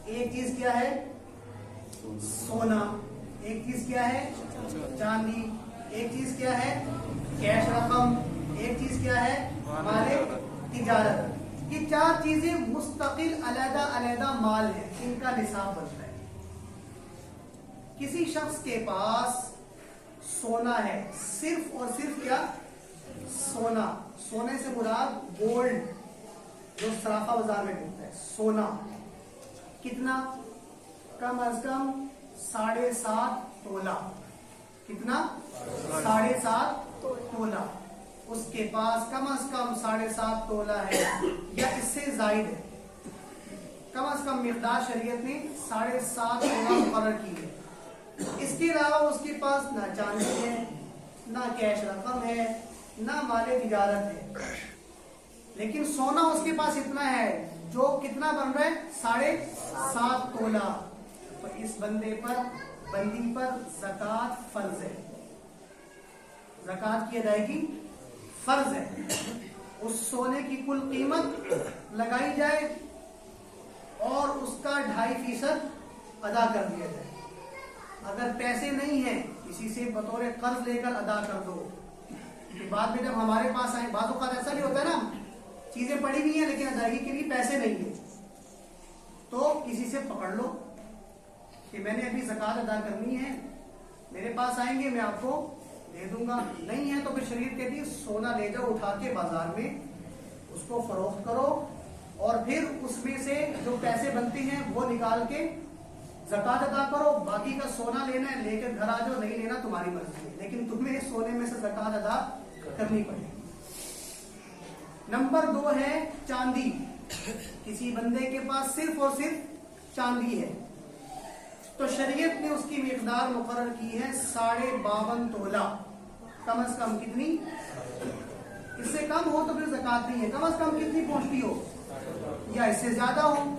ایک چیز کیا ہے؟ سونا، ایک چیز کیا ہے؟ چاندی، ایک چیز کیا ہے؟ کیش رقم، ایک چیز کیا ہے؟ مال تجارت۔ یہ 4 چیزیں مستقل علیحدہ علیحدہ مال ہیں، ان کا نصاب بنتا ہے۔ کسی شخص کے پاس سونا ہے، صرف اور صرف کیا؟ سونا، سونے سے مراد گولڈ جو سرافہ بازار میں ملتا ہے، سونا کتنا؟ کم از کم 7.5 تولہ۔ کتنا؟ 7.5 تولہ۔ اس کے پاس کم از کم 7.5 تولہ ہے یا اس سے زائد ہے. کم از کم مقدار شریعت نے 7.5 تولہ مقرر کی ہے. اس کے علاوہ اس کے پاس نہ چاندی ہے، نہ کیش رقم ہے، نہ مال تجارت ہے، لیکن سونا اس کے پاس اتنا ہے جو کتنا بن رہا ہے 7.5 تولہ. تو اس بندی پر زکوٰۃ فرض ہے، زکوٰۃ کی ادائیگی فرض ہے. اس سونے کی کل قیمت لگائی جائے اور اس کا 2.5% ادا کر دیا جائے. اگر پیسے نہیں ہیں کسی سے بطور قرض لے کر ادا کر دو. بعد میں جب ہمارے پاس آئے، بعض اوقات ایسا نہیں ہوتا ہے نا، چیزیں پڑی ہوئی ہیں لیکن ادائیگی کے لیے پیسے نہیں ہیں، تو کسی سے پکڑ لو کہ میں نے ابھی زکوٰۃ ادا کرنی ہے، میرے پاس آئیں گے میں آپ کو دے دوں گا. نہیں ہے تو پھر شریعت کہتی ہے سونا لے جاؤ اٹھا کے بازار میں، اس کو فروخت کرو اور پھر اس میں سے جو پیسے بنتے ہیں وہ نکال کے زکوٰۃ ادا کرو. باقی کا سونا لینا ہے لے کر گھر آ جاؤ، نہیں لینا تمہاری مرضی ہے، لیکن تمہیں سونے میں سے زکوٰۃ ادا کرنی پڑے گی. نمبر 2 ہے چاندی. کسی بندے کے پاس صرف اور صرف چاندی ہے تو شریعت نے اس کی مقدار مقرر کی ہے 52.5 تولہ. کم از کم کتنی؟ اس سے کم ہو تو پھر زکوٰۃ نہیں ہے. کم از کم کتنی پہنچتی ہو یا اس سے زیادہ ہو.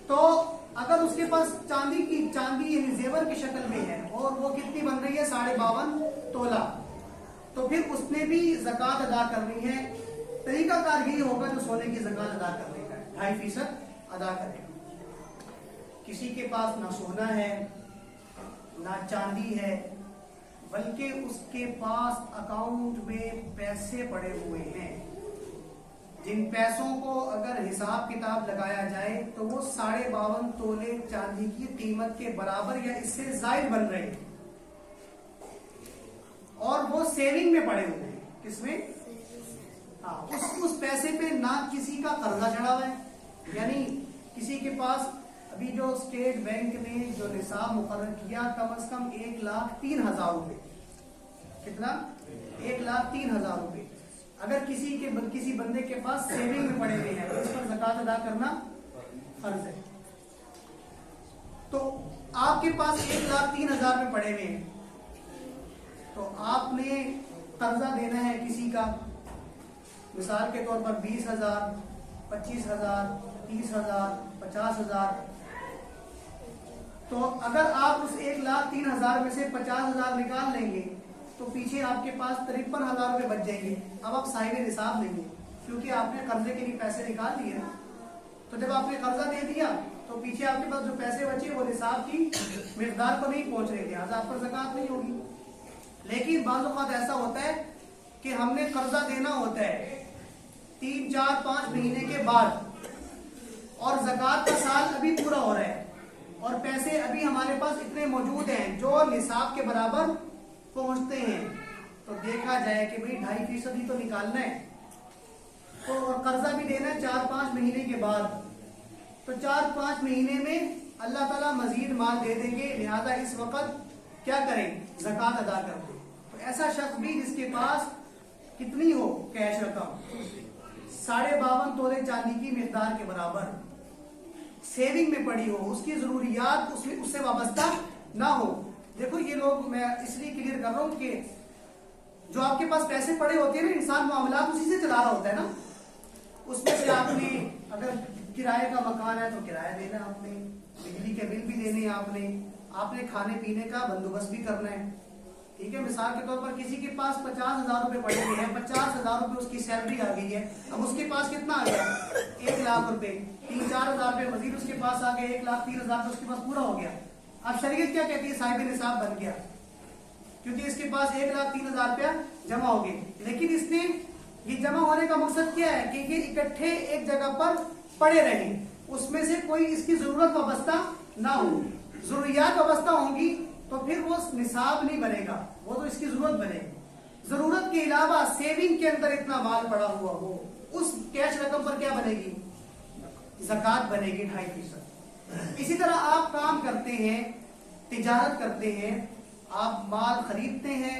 تو اگر اس کے پاس چاندی یعنی زیور کی شکل میں ہے اور وہ کتنی بن رہی ہے 52.5 تولہ، تو پھر اس نے بھی زکوٰۃ ادا کرنی ہے. طریقہ کار یہی ہوگا جو سونے کی زکوٰۃ ادا کرنے کا ہے، 2.5% ادا کرے گا. کسی کے پاس نہ سونا ہے نہ چاندی ہے، بلکہ اس کے پاس اکاؤنٹ میں پیسے پڑے ہوئے ہیں، جن پیسوں کو اگر حساب کتاب لگایا جائے تو وہ 52.5 تولے چاندی کی قیمت کے برابر یا اس سے زائد بن رہے ہیں، اور وہ سیونگ میں پڑے ہوئے ہیں. کس میں؟ اس پیسے پہ نہ کسی کا قرضہ چڑھا ہوا ہے، یعنی کسی کے پاس ابھی جو اسٹیٹ بینک نے جو نصاب مقرر کیا کم از کم 1,03,000 روپے. کتنا؟ 1,03,000 روپے. اگر کسی بندے کے پاس سیونگ میں پڑے ہوئے ہیں تو اس پر زکوٰۃ ادا کرنا فرض ہے. تو آپ کے پاس 1,03,000 میں پڑے ہوئے ہیں تو آپ نے قرضہ دینا ہے کسی کا، مثال کے طور پر 20,000 25,000 30,000 50,000. تو اگر آپ اس 1,03,000 میں سے 50,000 نکال لیں گے تو پیچھے آپ کے پاس 53,000 روپے بچ جائیں گے. اب آپ صاحب نصاب لیں گے کیونکہ آپ نے قرضے کے لیے پیسے نکال لیے. تو جب آپ نے قرضہ دے دیا تو پیچھے آپ کے پاس جو پیسے بچے وہ نصاب کی مقدار کو نہیں پہنچ رہے تھے، لہٰذا آپ پر زکوٰۃ نہیں ہوگی. لیکن بعض اوقات ایسا ہوتا ہے کہ ہم نے قرضہ دینا ہوتا ہے 3 4 5 مہینے کے بعد اور زکوٰۃ کا سال ابھی پورا ہو رہا ہے اور پیسے ابھی ہمارے پاس اتنے موجود ہیں جو نصاب کے برابر پہنچتے ہیں، تو دیکھا جائے کہ بھئی 2.5% ہی تو نکالنا ہے تو قرضہ بھی دینا ہے 4 5 مہینے کے بعد. تو 4 5 مہینے میں اللہ تعالیٰ مزید مال دے دیں گے، لہذا اس وقت کیا کریں؟ زکوٰۃ ادا کر دیں. تو ایسا شخص بھی جس کے پاس کتنی ہو کیش رقم 52.5 تولے چاندی کی مقدار کے برابر سیونگ میں پڑی ہو، اس کی ضروریات اس سے وابستہ نہ ہو. دیکھو یہ لوگ، میں اس لیے کلیئر کر رہا ہوں کہ جو آپ کے پاس پیسے پڑے ہوتے ہیں نا، انسان معاملات اسی سے چلا رہا ہوتا ہے نا. اس میں سے آپ نے اگر کرائے کا مکان ہے تو کرایہ دینا، آپ نے بجلی کے بل بھی دینے، آپ نے کھانے پینے کا بندوبست بھی کرنا ہے. ٹھیک ہے، مثال کے طور پر کسی کے پاس 50,000 روپے پڑے ہوئے ہیں، 50,000 روپے اس کی سیلری آ گئی ہے. اب اس کے پاس کتنا آ گیا؟ 1 لاکھ روپے. 3-4 ہزار روپے مزید اس کے پاس آ گئے، 1,03,000 اس کے پاس پورا ہو گیا. اب شریعت کیا کہتی ہے؟ صاحب نصاب بن گیا کیونکہ اس کے پاس 1,03,000 روپیہ جمع ہو گئے. لیکن اس نے یہ جمع ہونے کا مقصد کیا ہے کہ یہ اکٹھے ایک جگہ پر پڑے رہیں، اس میں سے کوئی اس کی ضرورت وابستہ نہ ہو. ضروریات وابستہ ہوں گی تو پھر وہ نصاب نہیں بنے گا، وہ تو اس کی ضرورت بنے گی. ضرورت کے علاوہ سیونگ کے اندر اتنا مال پڑا ہوا ہو، اس کیش رقم پر کیا بنے گی؟ زکوٰۃ بنے گی 2.5%. اسی طرح آپ کام کرتے ہیں، تجارت کرتے ہیں، آپ مال خریدتے ہیں،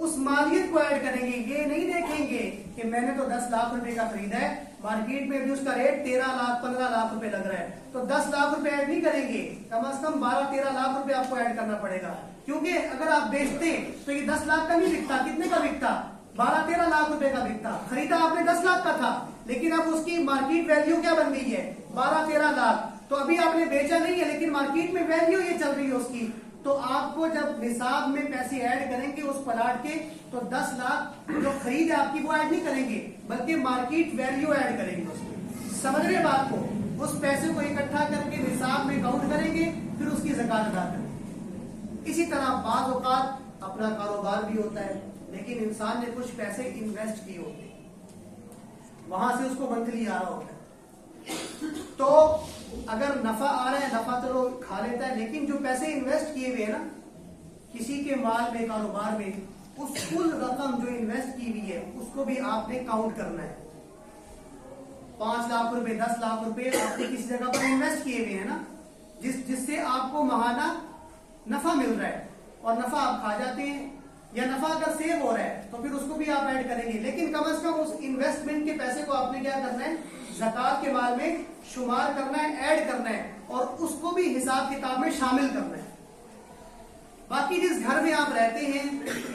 اس مالیت کو ایڈ کریں گے. یہ نہیں دیکھیں گے کہ میں نے تو 10 لاکھ روپے کا خریدا ہے, مارکیٹ میں بھی اس کا ریٹ 13 لاکھ 15 لاکھ روپے لگ رہا ہے, تو 10 لاکھ روپے ایڈ نہیں کریں گے, کم از کم 12-13 لاکھ روپے آپ کو ایڈ کرنا پڑے گا. کیونکہ اگر آپ بیچتے تو یہ 10 لاکھ کا نہیں بکتا, کتنے کا بکتا؟ 12-13 لاکھ روپے کا بکتا. خریدا آپ نے 10 لاکھ کا تھا, لیکن اب اس کی مارکیٹ ویلیو کیا بن گئی ہے؟ 12-13 لاکھ. تو ابھی آپ نے بیچا نہیں ہے, لیکن مارکیٹ میں ویلیو یہ چل رہی ہے اس کی. تو آپ کو جب نصاب میں پیسے ایڈ کریں گے اس پلاٹ کے, تو 10 لاکھ جو خرید ہے آپ کی وہ ایڈ نہیں کریں گے, بلکہ مارکیٹ ویلیو ایڈ کریں گے. سمجھ رہے بات کو؟ اس پیسے کو اکٹھا کر کے نصاب میں کاؤنٹ کریں گے, پھر اس کی زکات ادا کریں گے. اسی طرح بعض اوقات اپنا کاروبار بھی ہوتا ہے, لیکن انسان نے کچھ پیسے انویسٹ کیے ہوتے ہیں, وہاں سے اس کو منتھلی آ رہا ہوتا ہے. تو اگر نفع آ رہا ہے, نفع تو کھا لیتا ہے, لیکن جو پیسے انویسٹ کیے ہوئے ہیں نا کسی کے مال میں, کاروبار میں, اس کل رقم جو انویسٹ کی ہوئی ہے اس کو بھی آپ نے کاؤنٹ کرنا ہے. 5 لاکھ روپے 10 لاکھ روپے آپ نے کسی جگہ پر انویسٹ کیے ہوئے ہیں نا, جس سے آپ کو ماہانہ نفع مل رہا ہے, اور نفع آپ کھا جاتے ہیں, یا نفع اگر سیو ہو رہا ہے تو پھر اس کو بھی آپ ایڈ کریں گے. لیکن کم از کم اس انویسٹمنٹ کے پیسے کو آپ نے کیا کرنا ہے؟ زکات کے مال میں شمار کرنا ہے, ایڈ کرنا ہے, اور اس کو بھی حساب کتاب میں شامل کرنا ہے. باقی جس گھر میں آپ رہتے ہیں,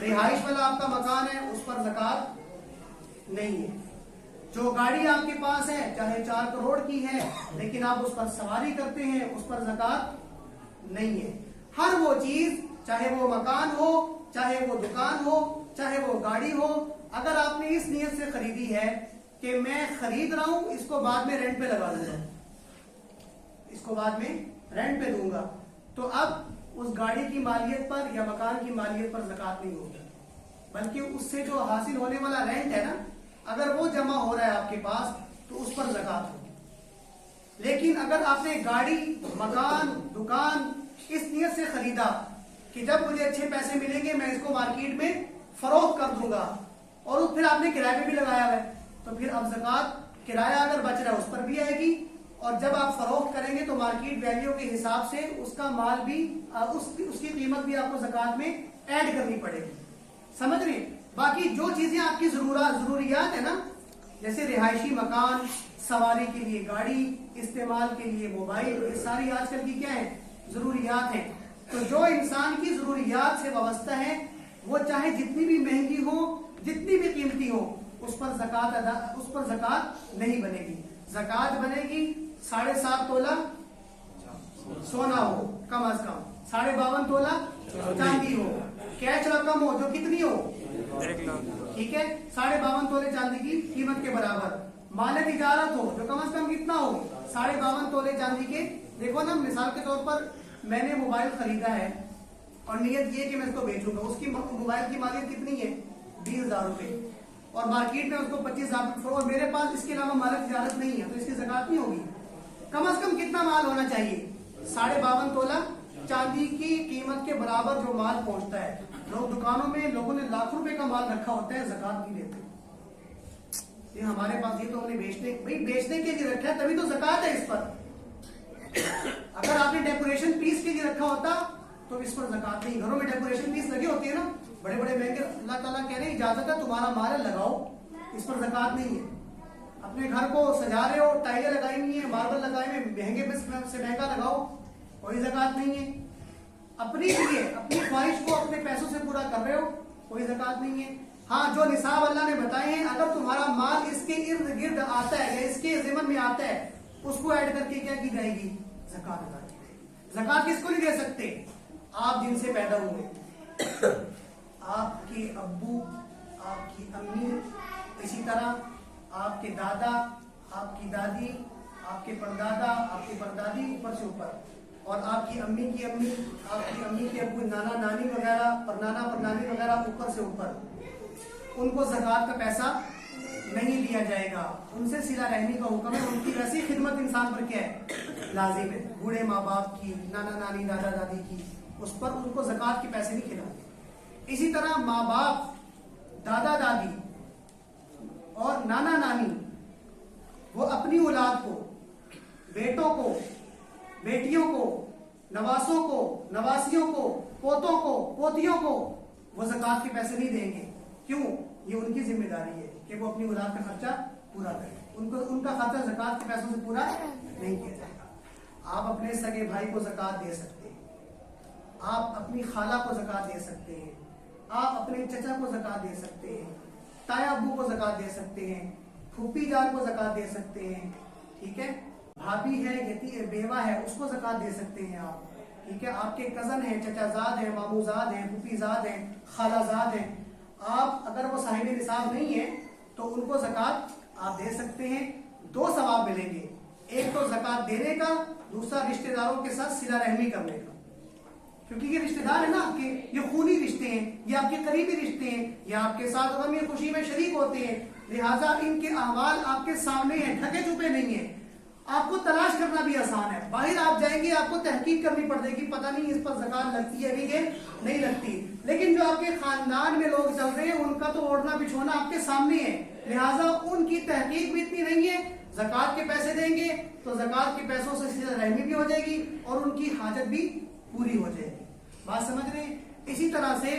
رہائش والا آپ کا مکان ہے, اس پر زکات نہیں ہے. جو گاڑی آپ کے پاس ہے چاہے 4 کروڑ کی ہے, لیکن آپ اس پر سواری کرتے ہیں, اس پر زکات نہیں ہے. ہر وہ چیز, چاہے وہ مکان ہو, چاہے وہ دکان ہو, چاہے وہ گاڑی ہو, اگر آپ نے اس نیت سے خریدی ہے کہ میں خرید رہا ہوں, اس کو بعد میں رینٹ پہ لگا دوں گا, اس کو بعد میں رینٹ پہ دوں گا, تو اب اس گاڑی کی مالیت پر یا مکان کی مالیت پر زکات نہیں ہوگی, بلکہ اس سے جو حاصل ہونے والا رینٹ ہے نا, اگر وہ جمع ہو رہا ہے آپ کے پاس تو اس پر زکات ہوگی. لیکن اگر آپ نے گاڑی, مکان, دکان اس نیت سے خریدا کہ جب مجھے اچھے پیسے ملیں گے میں اس کو مارکیٹ میں فروخت کر دوں گا, اور پھر آپ نے کرائے پہ بھی لگایا ہے, تو پھر اب زکات کرایہ اگر بچ رہا ہے اس پر بھی آئے گی, اور جب آپ فروخت کریں گے تو مارکیٹ ویلیو کے حساب سے اس کا مال بھی, اس کی قیمت بھی آپ کو زکات میں ایڈ کرنی پڑے گی. سمجھ رہے؟ باقی جو چیزیں آپ کی ضروریات ہے نا, جیسے رہائشی مکان, سواری کے لیے گاڑی, استعمال کے لیے موبائل, یہ ساری آج کل کی کیا ہے؟ ضروریات ہیں. تو جو انسان کی ضروریات سے وابستہ ہے وہ چاہے جتنی بھی مہنگی ہو, جتنی بھی قیمتی ہو, اس پر زکات نہیں بنے گی. زکات بنے گی 7.5 تولہ سونا ہو, کم از کم 52.5 تولہ چاندی ہو, کیش رقم ہو جو کتنی ہو, ٹھیک ہے, 52.5 تولے چاندی کی قیمت کے برابر. مال تجارت ہو جو کم از کم کتنا ہو, 52.5 تولے چاندی کے. دیکھو نا, مثال کے طور پر میں نے موبائل خریدا ہے اور نیت یہ کہ میں اس کو بیچوں گا, اس کی موبائل کی مالیت کتنی ہے؟ 20,000 روپے, اور مارکیٹ میں اس کو 25,000, اور میرے پاس اس کے علاوہ مال تجارت نہیں ہے, تو اس کی زکات نہیں ہوگی. کم از کم کتنا مال ہونا چاہیے؟ 52.5 تولہ چاندی کی قیمت کے برابر جو مال پہنچتا ہے. لوگ دکانوں میں لوگوں نے لاکھوں روپے کا مال رکھا ہوتا ہے, زکات نہیں دیتے. یہ ہمارے پاس یہ تو ہم نے بیچنے کے لیے رکھا ہے, تبھی تو زکات ہے اس پر. اگر آپ نے ڈیکوریشن پیس کے لیے رکھا ہوتا تو اس پر زکات نہیں. گھروں میں ڈیکوریشن پیس لگے ہوتے ہیں نا, بڑے بڑے مہنگے, اللہ تعالیٰ کہہ رہے ہیں اجازت ہے تمہارا مال ہے لگاؤ, اس پر زکات نہیں ہے. اپنے گھر کو سجا رہے ہو, ٹائلیں لگائی ہوئی ہیں, ماربل لگائے ہوئے, مہنگے سے مہنگا لگاؤ, کوئی زکات نہیں ہے. اپنی لیے اپنی خواہش کو اپنے پیسوں سے پورا کر رہے ہو, کوئی زکات نہیں ہے. ہاں, جو نصاب اللہ نے بتائے ہیں, اگر تمہارا مال اس کے ارد گرد آتا ہے یا اس کے ضمن میں آتا ہے, اس کو ایڈ کر کے کیا کی جائے گی؟ زکات ادا کی جائے گی. زکات کس کو نہیں دے سکتے؟ آپ جن سے پیدا ہوئے, آپ کے ابو, آپ کی امی, اسی طرح آپ کے دادا, آپ کی دادی, آپ کے پردادا, آپ کی پردادی, اوپر سے اوپر, اور آپ کی امی کی امی, آپ کی امی کے ابو, نانا نانی وغیرہ, پرنانا پرنانی وغیرہ, اوپر سے اوپر, ان کو زکات کا پیسہ نہیں دیا جائے گا. ان سے صلہ رحمی کا حکم ہے. ان کی ویسی خدمت انسان پر کیا ہے؟ لازم ہے. بوڑھے ماں باپ کی, نانا نانی, دادا دادی کی, اس پر ان کو زکات کے پیسے نہیں کھلاتے. اسی طرح ماں باپ, دادا دادی اور نانا نانی, وہ اپنی اولاد کو, بیٹوں کو, بیٹیوں کو, نواسوں کو, نواسیوں کو, پوتوں کو, پوتیوں کو وہ زکات کے پیسے نہیں دیں گے. کیوں؟ یہ ان کی ذمہ داری ہے کہ وہ اپنی اولاد کا خرچہ پورا کریں. ان کا خرچہ زکات کے پیسوں سے پورا نہیں کیا جائے گا. آپ اپنے سگے بھائی کو زکات دے سکتے ہیں, آپ اپنی خالہ کو زکات دے سکتے ہیں, آپ اپنے چچا کو زکات دے سکتے ہیں, تایا ابو کو زکات دے سکتے ہیں, پھوپھی جان کو زکات دے سکتے ہیں. ٹھیک ہے, بھابھی ہے, یتیم بیوہ ہے, اس کو زکات دے سکتے ہیں آپ. ٹھیک ہے, آپ کے کزن ہیں, چچا زاد ہیں, مامو زاد ہیں, پھوپھی زاد ہیں, خالہ زاد ہیں. آپ اگر وہ صاحب نصاب نہیں ہے تو ان کو زکات آپ دے سکتے ہیں. 2 ثواب ملیں گے, ایک تو زکات دینے کا, دوسرا رشتہ داروں کے ساتھ صلہ رحمی کرنے کا. کیونکہ یہ رشتہ دار ہے نا آپ کے, یہ خونی رشتے ہیں, یہ آپ کے قریبی رشتے ہیں, یہ آپ کے ساتھ غم یا خوشی میں شریک ہوتے ہیں. لہٰذا ان کے احوال آپ کے سامنے ہیں, ڈھکے چھپے نہیں ہیں. آپ کو تلاش کرنا بھی آسان ہے. باہر آپ جائیں گے, آپ کو تحقیق کرنی پڑے گی, پتہ نہیں اس پر زکات لگتی ہے بھی کہ نہیں لگتی. لیکن جو آپ کے خاندان میں لوگ چل رہے ہیں ان کا تو اوڑھنا بچھونا آپ کے سامنے ہے. لہٰذا ان کی تحقیق بھی اتنی نہیں ہے. زکات کے پیسے دیں گے تو زکات کے پیسوں سے صلہ رحمی بھی ہو جائے گی اور ان کی حاجت بھی پوری ہو جائے گی. بات سمجھ رہے ہیں؟ اسی طرح سے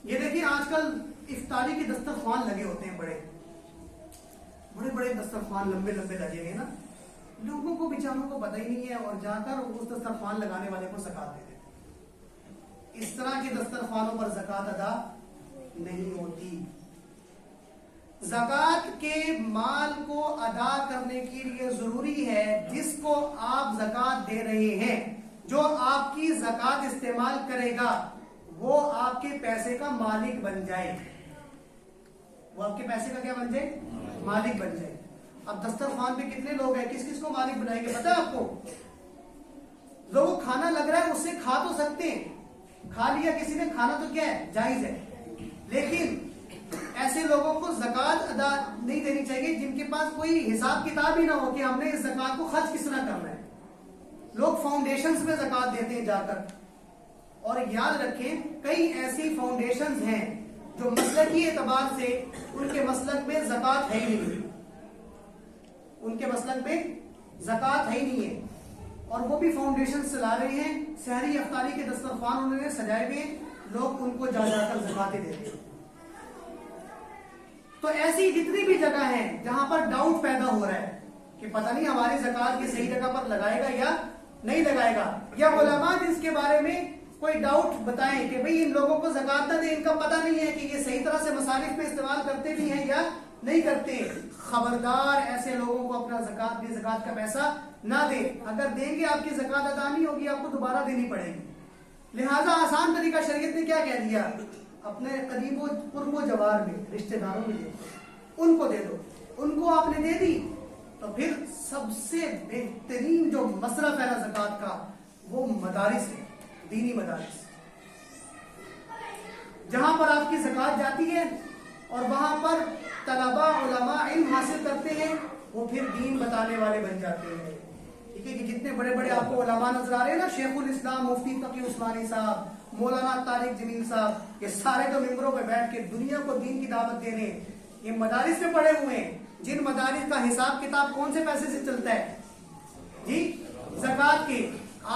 یہ دیکھیں, آج کل افطاری کے دسترخوان لگے ہوتے ہیں, بڑے بڑے دسترخوان لمبے لمبے لگے ہوئے نا. لوگوں کو بیچاروں کو پتہ ہی نہیں ہے اور جا کر اس دسترخوان لگانے والے کو زکات دے دیتے. اس طرح کے دسترخوانوں پر زکات ادا نہیں ہوتی. زکات کے مال کو ادا کرنے کے لیے ضروری ہے جس کو آپ زکات دے رہے ہیں, جو آپ کی زکات استعمال کرے گا وہ آپ کے پیسے کا مالک بن جائے. وہ آپ کے پیسے کا کیا بن جائے؟ مالک بن جائے. اب دسترخوان پہ کتنے لوگ ہیں, کس کس کو مالک بنائیں گے پتہ ہے آپ کو؟ لوگوں کھانا لگ رہا ہے اس سے کھا تو سکتے ہیں, کھا لیا کسی نے, کھانا تو کیا ہے, جائز ہے. لیکن ایسے لوگوں کو زکات ادا نہیں دینی چاہیے جن کے پاس کوئی حساب کتاب ہی نہ ہو کہ ہم نے اس زکات کو خرچ کس طرح کرنا ہے. لوگ فاؤنڈیشنز میں زکات دیتے ہیں جا کر, اور یاد رکھیں کئی ایسی فاؤنڈیشنز ہیں جو مسلکی اعتبار سے ان کے مسلک میں زکات ہے ہی نہیں, ان کے مسلک میں زکات ہے ہی نہیں ہے, اور وہ بھی فاؤنڈیشن چلا رہے ہیں. سحری افطاری کے دسترخوان انہوں نے سجائے ہوئے, لوگ ان کو جا جا کر زکاتیں دیتے ہیں. تو ایسی جتنی بھی جگہ ہیں جہاں پر ڈاؤٹ پیدا ہو رہا ہے کہ پتہ نہیں ہماری زکات کی صحیح جگہ پر لگائے گا یا نہیں لگائے گا, یا علماء اس کے بارے میں کوئی ڈاؤٹ بتائیں کہ بھئی ان لوگوں کو زکات نہ دیں, ان کا پتہ نہیں ہے کہ یہ صحیح طرح سے مصارف میں استعمال کرتے بھی ہیں یا نہیں کرتے. خبردار ایسے لوگوں کو اپنا زکات کا پیسہ نہ دیں. اگر دیں گے آپ کی زکات ادا نہیں ہوگی, آپ کو دوبارہ دینی پڑے گی. لہذا آسان طریقہ شریعت نے کیا کہہ دیا, اپنے قریب و قرب و جوار میں, رشتہ داروں میں دے دو, ان کو دے دو. ان کو آپ نے دے دی تو پھر سب سے بہترین جو مصرف ہے نا زکات کا, وہ مدارس ہے, دینی مدارس, جہاں پر آپ کی زکات جاتی ہے اور وہاں پر طلباء علماء علم حاصل کرتے ہیں, وہ پھر دین بتانے والے بن جاتے ہیں. ٹھیک ہے, کہ جتنے بڑے بڑے آپ کو علماء نظر آ رہے ہیں نا, شیخ الاسلام مفتی تقی عثمانی صاحب, مولانا طارق جمیل صاحب, یہ سارے تو ممبروں پہ بیٹھ کے دنیا کو دین کی دعوت دے رہے ہیں. یہ مدارس میں پڑے ہوئے ہیں, جن مدارس کا حساب کتاب کون سے پیسے سے چلتا ہے جی, زکات کے.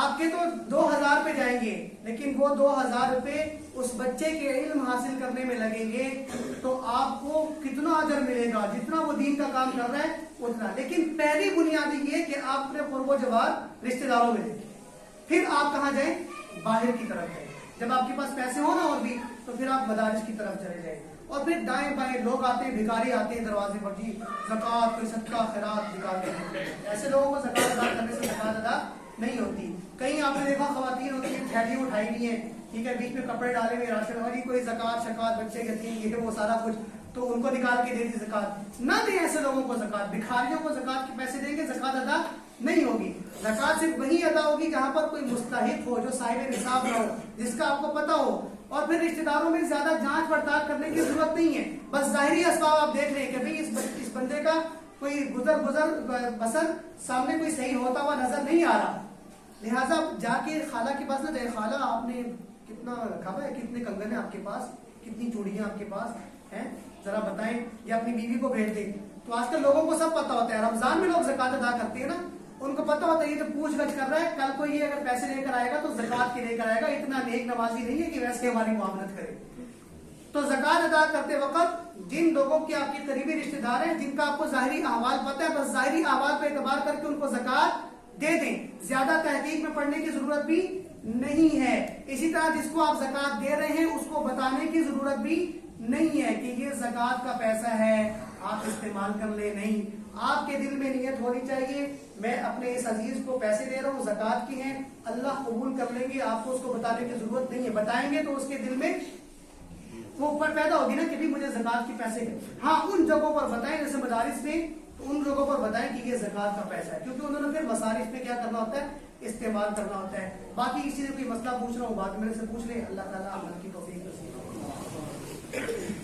آپ کے تو 2000 پہ جائیں گے, لیکن وہ 2000 روپے اس بچے کے علم حاصل کرنے میں لگیں گے تو آپ کو کتنا اجر ملے گا, جتنا وہ دین کا کام کر رہا ہے اتنا. لیکن پہلی بنیادی یہ کہ آپ اپنے قرب و جوار رشتہ داروں میں دیں, پھر آپ کہاں جائیں, باہر کی طرف جائیں. جب آپ کے پاس پیسے ہو نا اور بھی, تو پھر آپ مدارس کی طرف چلے جائیں. اور پھر دائیں بائیں لوگ آتے ہیں, بھکاری آتے ہیں دروازے پر, جی زکات, کوئی صدقہ خیرات نکالتے ہیں. ایسے لوگوں کو زکات ادا کرنے سے زکات ادا نہیں ہوتی. کہیں آپ نے دیکھا خواتین ہوتی ہیں, تھیلی اٹھائی ہوئی ہیں, ٹھیک ہے, بیچ میں کپڑے ڈالے ہوئے, راشن والی, کوئی زکات شکات, بچے یتیم, یہ وہ سارا کچھ, تو ان کو نکال کے دے دی زکات. نہ دیں ایسے لوگوں کو زکات. بھکاریوں کو زکات کے پیسے دیں گے, زکات ادا نہیں ہوگی. زکات صرف وہی ادا ہوگی جہاں پر کوئی مستحق ہو, جو صاحب نصاب نہ ہو, جس کا آپ کو پتہ ہو. اور پھر رشتہ داروں میں زیادہ جانچ پڑتال کرنے کی ضرورت نہیں ہے, بس ظاہری اسباب آپ دیکھ رہے ہیں کہ بھئی اس بندے کا کوئی گزر بسر سامنے کوئی صحیح ہوتا ہوا نظر نہیں آ رہا. لہٰذا جا کے خالہ کے پاس نہ جائے, خالہ آپ نے کتنا رکھا ہوا ہے, کتنے کنگن ہیں آپ کے پاس, کتنی چوڑیاں آپ کے پاس ہیں, ذرا بتائیں, یا اپنی بیوی کو بھیج دیں. تو آج کل لوگوں کو سب پتہ ہوتا ہے, رمضان میں لوگ زکات ادا کرتے ہیں نا, ان کو پتہ ہوتا ہے یہ تو پوچھ گچھ کر رہا ہے, کل کو یہ اگر پیسے لے کر آئے گا تو زکات کے لے کر آئے گا, اتنا نیک نمازی نہیں ہے کہ ویسے ہماری معاملت کرے. تو زکات ادا کرتے وقت جن لوگوں کے آپ کے قریبی رشتہ دار ہیں، جن کا آپ کو ظاہری احوال پتہ ہے، بس ظاہری احوال پہ اعتبار کر کے ان کو زکات دے دیں، زیادہ تحقیق میں پڑھنے کی ضرورت بھی نہیں ہے۔ اسی طرح جس کو آپ زکات دے رہے ہیں اس کو بتانے کی ضرورت بھی نہیں ہے کہ یہ زکات کا پیسہ ہے، آپ استعمال کر لیں، نہیں، آپ کے دل میں نیت ہونی چاہیے میں اپنے اس عزیز کو پیسے دے رہا ہوں، زکات کی ہیں، اللہ قبول کر لیں گے، آپ کو اس کو بتانے کی ضرورت نہیں ہے، بتائیں گے تو اس کے دل میں وہ اوپر پیدا ہوگی نا کہ بھی مجھے زکات کے پیسے، ہاں ان جگہوں پر بتائیں جیسے مدارس میں، تو ان جگہوں پر بتائیں کہ یہ زکات کا پیسہ ہے، کیونکہ انہوں نے پھر مصارف میں کیا کرنا ہوتا ہے، استعمال کرنا ہوتا ہے۔ باقی کسی نے کوئی مسئلہ پوچھ رہا ہوں بات میرے سے پوچھ لیں، اللہ تعالیٰ عمل کی توفیق نصیب فرمائے۔